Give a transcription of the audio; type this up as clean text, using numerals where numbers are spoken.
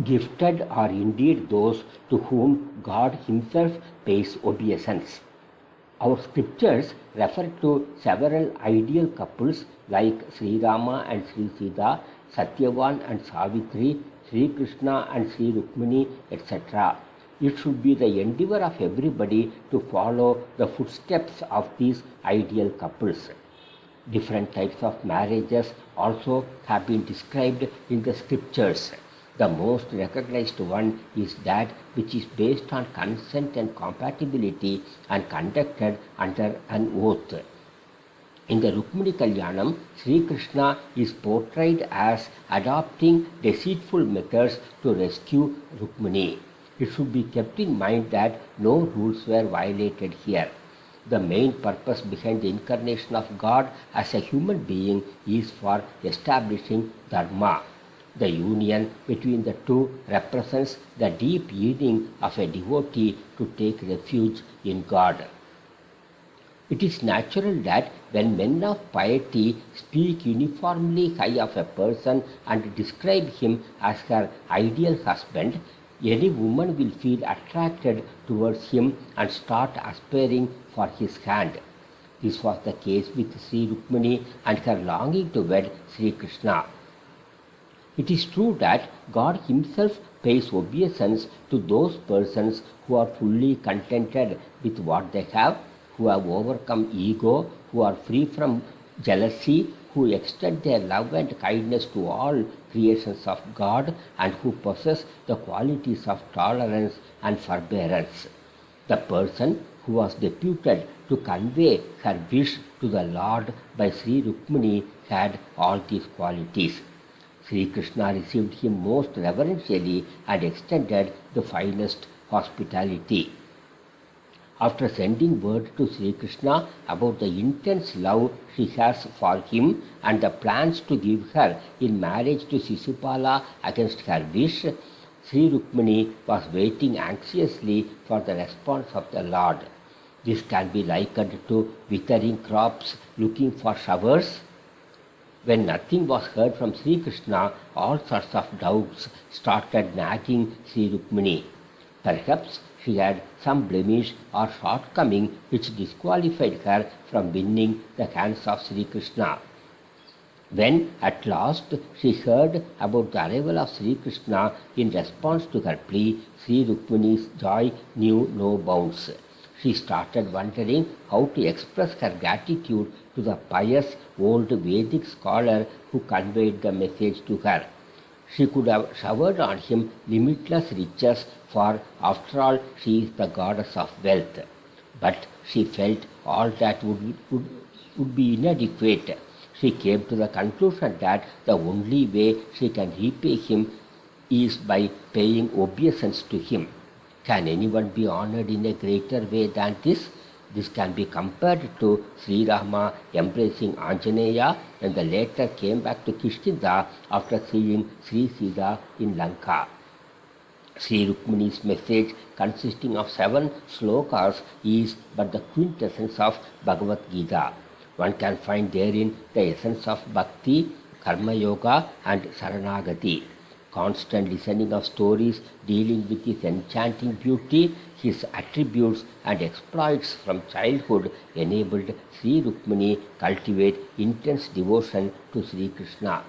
Gifted are indeed those to whom God Himself pays obeisance. Our scriptures refer to several ideal couples like Sri Rama and Sri Sita, Satyavan and Savitri, Sri Krishna and Sri Rukmini, etc. It should be the endeavor of everybody to follow the footsteps of these ideal couples. Different types of marriages also have been described in the scriptures. The most recognized one is that which is based on consent and compatibility and conducted under an oath. In the Rukmini Kalyanam, Sri Krishna is portrayed as adopting deceitful methods to rescue Rukmini. It should be kept in mind that no rules were violated here. The main purpose behind the incarnation of God as a human being is for establishing Dharma. The union between the two represents the deep yearning of a devotee to take refuge in God. It is natural that when men of piety speak uniformly high of a person and describe him as her ideal husband, any woman will feel attracted towards him and start aspiring for his hand. This was the case with Sri Rukmini and her longing to wed Sri Krishna. It is true that God Himself pays obeisance to those persons who are fully contented with what they have, who have overcome ego, who are free from jealousy, who extend their love and kindness to all creations of God, and who possess the qualities of tolerance and forbearance. The person who was deputed to convey her wish to the Lord by Sri Rukmini had all these qualities. Sri Krishna received him most reverentially and extended the finest hospitality. After sending word to Sri Krishna about the intense love she has for him and the plans to give her in marriage to Sisupala against her wish, Sri Rukmini was waiting anxiously for the response of the Lord. This can be likened to withering crops looking for showers. When nothing was heard from Sri Krishna, all sorts of doubts started nagging Sri Rukmini. Perhaps she had some blemish or shortcoming which disqualified her from winning the hands of Sri Krishna. When at last she heard about the arrival of Sri Krishna in response to her plea, Sri Rukmini's joy knew no bounds. She started wondering how to express her gratitude to the pious old Vedic scholar who conveyed the message to her. She could have showered on him limitless riches, for after all she is the goddess of wealth. But she felt all that would be inadequate. She came to the conclusion that the only way she can repay him is by paying obeisance to him. Can anyone be honored in a greater way than this? This can be compared to Sri Rama embracing Anjaneya when the latter came back to Kishkinda after seeing Sri Sita in Lanka. Sri Rukmini's message, consisting of 7 slokas, is but the quintessence of Bhagavad Gita. One can find therein the essence of bhakti, karma yoga, and saranagati. Constant listening of stories dealing with his enchanting beauty, his attributes and exploits from childhood enabled Sri Rukmini cultivate intense devotion to Sri Krishna.